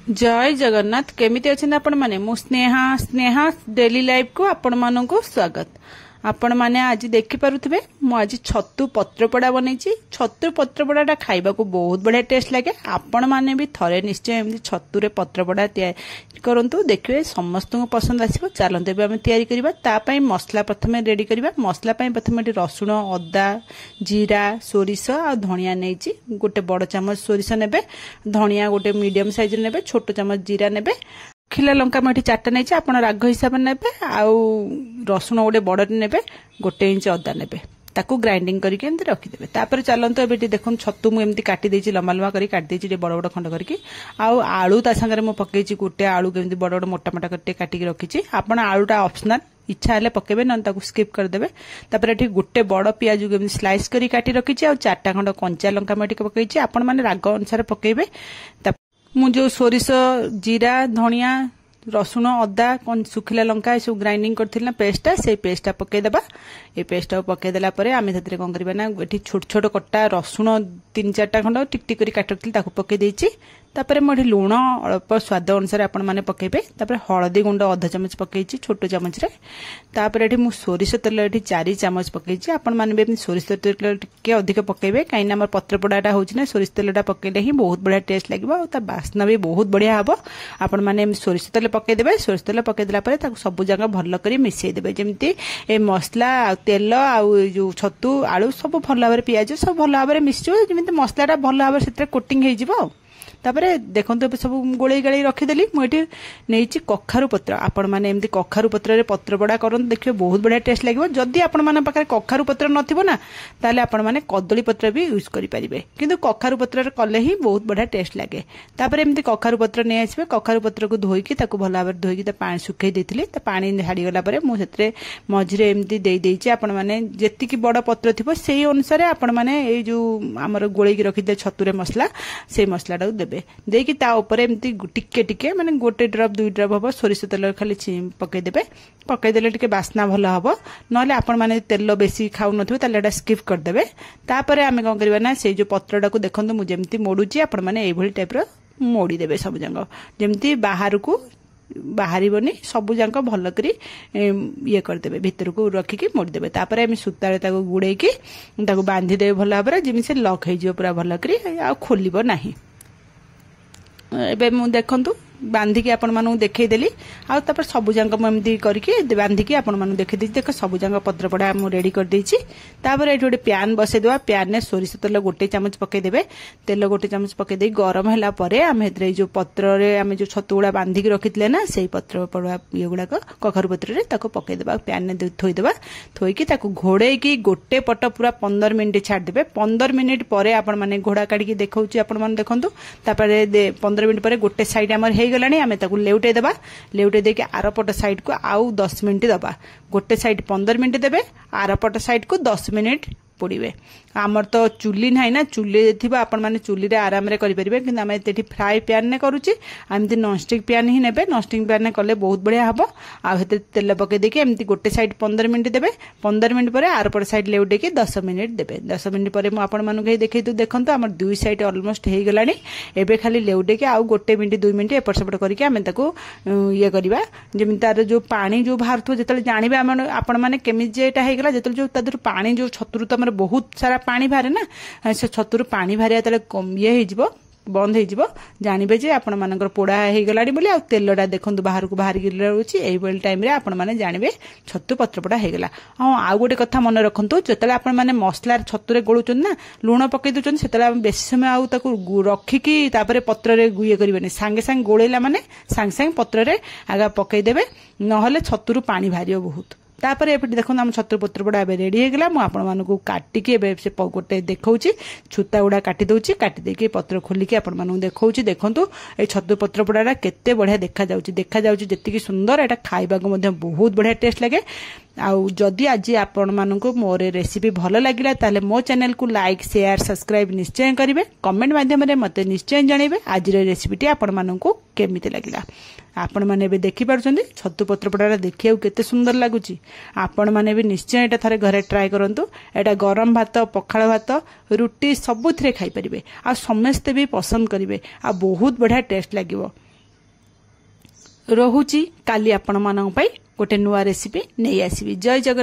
जय जगन्नाथ केमिति अछन आपण माने मु स्नेहा स्नेहा डेली लाइफ को आपण मानन को स्वागत। आपण माने आज देखि पारुथिबे मु आज छत्तू पत्रपोड़ा बनैछि। छत्तू पत्रपोड़ाटा खाइबा को बहुत बढ़िया टेस्ट लागे। आपण माने भी थरे निश्चय एमि छत्तू रे पत्रपोड़ा तैयारी करंतु, देखिबे समस्त को पसंद आसीबो। चलंतु एबे हम तैयारी करिबा। ता पई मसला प्रथमे रेडी करिबा। मसला पई प्रथमे रसुण अदा जीरा सोरिष आ धनिया नैछि। गोटे बड़ चामच सोरिष नेबे, धनिया गोटे मीडियम साइज नेबे, छोट चामच जीरा नेबे, खिला लंका मैं चार्टा नहीं आप राग हिसाब ने रसुण गोटे बड़ ने गोटे इंच अदा ने ग्राइंडिंग करके रखिदे। तापर चलते ए देखो छतु मुझे काटी देछि, लंबा लंबा करी काटी देछि बड़ बड़ खंड करके। आलू ता संगे मु पकईछि गोटे आलू केमती बड़ बड़ मोटा मोटा करके काटिकी रखिछि। आपण आलूटा ऑप्शनल, इच्छा हेले पकेबे न ताकू स्किप करदेबे। तापर एठी गोटे बड़ पियाज केमती स्लाइस करी काटी रखिछि आ चारटा खंड कंचा लंका मैं पकईछि। आपण माने राग अनुसार पकेबे। मु जो सोरिष जीरा धनिया रसुण अदा सुखिला लंका सब ग्राइंडिंग करथिला पेस्टा से पेस्टा पकईदेबा। ये पेस्टा पकईदेला आम कौन करवा ना ये छोट छोट कटा रसुण 3-4टा खंड टिक टिक कर काटि पकई देछि। तापर मुझे लुण अल्प स्वाद अनुसार आपण माने पकेबे। तापर हळदी गुंड आधा चामच पकईछि छोट चामच रे। तापर एठी मु सोरिष तेल एठी 4 चामच पकईछि। आपण माने भी सोरिष तेल टिके अधिक पकेबे, काई ना हमर पत्रपोड़ाटा होछि ना सोरिष तेलटा पकेले ही बहुत बढ़िया टेस्ट लागिबो आ ता बास्ना भी बहुत बढ़िया हबो। आपण माने सोरिष तेल पकईदेबे। सोरिष तेल पकईदेला परे ताकू सब जगह भल करी मिसई देबे, जेमती ए मसला आ तेल आ जो छतु आलू सब भल भाबरे पियाज सब भल भाबरे मिसजो, जेमती मसलाटा भल भाबरे सेते कोटिंग हे जिवो। तापर देखो सब गोले गाड़ी रखीदेली। मुझे नहीं कखारु पत्र। आपण मैंने एमती कखारु पत्र पत्रपोड़ा करते देखिए बहुत बढ़िया टेस्ट लगे। जदि आपण मान पाखे कखारु पत्र नथिबो ना ताले आपण माने कदली पत्र भी यूज करि परिबे, किंतु कखारु पत्र कले ही बहुत बढ़िया टेस्ट लगे। तापर एमती कखारु पत्र नहीं आसबे। कखारु पत्र को धोईकी ताकू भल भाबरे धोईकी पानी सुखई देथिले। ता पानी झाड़ी गला परे मु सेतरे मझिरे एमती देई देइछि। आपण माने जेतिकी बड़ पत्र थिबो सेही अनुसार आपण माने ए जो हमर गोळेकी रखिदे छतुरे मसला से मसलाटा देबे। देकी ता ऊपर एमती टिके टिके माने गोटे ड्रप 2 ड्रप हबो सोरिष तेल खाली पकईदेबे। पकईदेले टिके बास्ना भल हबो। नले आपण माने तेल बेसी खाउ नथिबो ताले एटा स्किप करदेबे। तापर आमे कोन करबा ना से जो पत्रटा को देखंतु मु जेमती मोडुची आपण माने एभली टाइप रो मोडी देबे सब जंग, जेमती बाहर को बाहरिबनी सब जाक भल करी ये करदेबे, भितर को रखिकी मोड़देबे। तापर आम सूतारे ताको गुड़ेकी ताको बांधी देबे भल भाबरे, जेमि से लक हो पूरा भल करी आ खोलिबो नाही। एबे मु देखंतु बांधिकी आपण मानू देखईदेली। आ तापर सब जाक मुझे करके बांधिकी आपण मानू देखई देछि। देख सब जाक पत्रपोड़ा मु रेडी कर देछि। तापर एठी गोटे प्यान बसई देबा। प्यान ने सोरिष तेल गोटे चामच पकई देबे। तेल गोटे चामच पकई दे गरम होला परे आमे हेतरे जो पत्र रे आमे जो छतुड़ा बांधिकी रखितले ना सेही पत्रपोड़ा ये गुडा कखारु पत्र रे ताको पकई देबा। प्यान ने थोई देबा। थोईकी ताको घोड़ेकी गोटे पट पूरा 15 मिनिट छाड़ देबे। 15 मिनिट परे आपण माने घोड़ा काढिकी देखौछि आपण माने देखंतु। तापर 15 मिनिट परे गोटे साइड हमर हे गलानी आमे ताकू लेउटे देबा। लेउटे देके आरपट साइड को आउ 10 मिनिट दबा। गोटे साइड 15 मिनिट देबे, आरपट साइड को 10 मिनिट पोड़िबे। आमर तो चुली नाही ना, चुली थिबा आपण माने चुली रे आराम रे करि परिबे, किंतु आमे तेठी फ्राई पैन ने करूची। एमती नॉनस्टिक पैन ही नेबे। नॉनस्टिक पैन ने कले बहुत बढ़िया हबो। आ हेते तेल पके देके एमती गोटे साइड 15 मिनिट देबे। 15 मिनिट परे आरपट साइड लेउटे के 10 मिनिट देबे। 10 मिनिट परे मु आपण मानु के देखै तो देखंतु हमर दुई साइड ऑलमोस्ट हे गलानी। एबे खाली लेउटे के आ गोटे मिनिट 2 मिनिट एपट सेपट करके आमे ताको ये करबा, जेमि तार जो पानी जो बाहरथो जेतले जानिबे आपण माने केमि जे एटा हे गला। जेतले जो तादर पानी जो छतुरु तमर बहुत सारा पानी बाहरे ना, से छतुरु पानी बाहरिया तले ये हे जिवो बंद हे जिवो, जानिबे जे आपण मानकर पोड़ा हे गलाडी बोली। आ तेलटा देखंतु बाहर को बाहर गिरला रहउची। एई बेल टाइम रे आपण माने जानिबे छतु पत्रपोड़ा हे गला। हां आ गोटे कथा मन रखंतु, जेतले आपण माने मसला छतुरे गोळुचन ना लूण पकई दुचन सेतले बेसी समय आउ ताकू रखिकी तापरे पत्र रे गुए करबेनी। सांगे सांगे गोळेला माने सांगे सांगे पत्र रे आगा पकई देबे, नहले छतुरु पानी भारियो बहुत। तापर एपटे देखो आम छतु पत्रपोड़ा ए रेडी हो गला। आपण मानू काटिकी से गोटे देखौछि छुता गुड़ा काटी दउछि। काटी देके पत्र खोलिकी आपण मानू देखौछि। देखंतु ए छतु पत्रपोड़ा केते बढ़िया देखा जाउछि जेतिकी सुंदर। एटा खाइबा को मध्य बहुत बढ़िया टेस्ट लगे। आउ जदि आज आपण मानू मोर रेसिपी भल लगिला ताले मो चैनल को लाइक शेयर सब्सक्राइब निश्चय करेंगे। कमेंट माध्यम रे मते निश्चय जनइबे आज रेसिपीटी आपण मानू केमिति लगिला। आपण माने भी देखि पारुछन्ती छतु पत्रपोड़ा देखिया केते सुंदर लागुची। आपण माने भी निश्चय एटा थारे घरे ट्राई करंतु। एटा गरम भात पखाळ भात रुटी सबुथिरे खाई परिबे आ समस्ते भी पसंद करिवे आ बहुत बढ़िया टेस्ट लागिवो। ରହୁଛି କାଲି ଆପଣ ମାନଙ୍କ ପାଇଁ ଗୋଟେ ନୂଆ ରେସିପି ନେଇ ଆସିବି। ଜୟ ଜଗନ୍ନାଥ।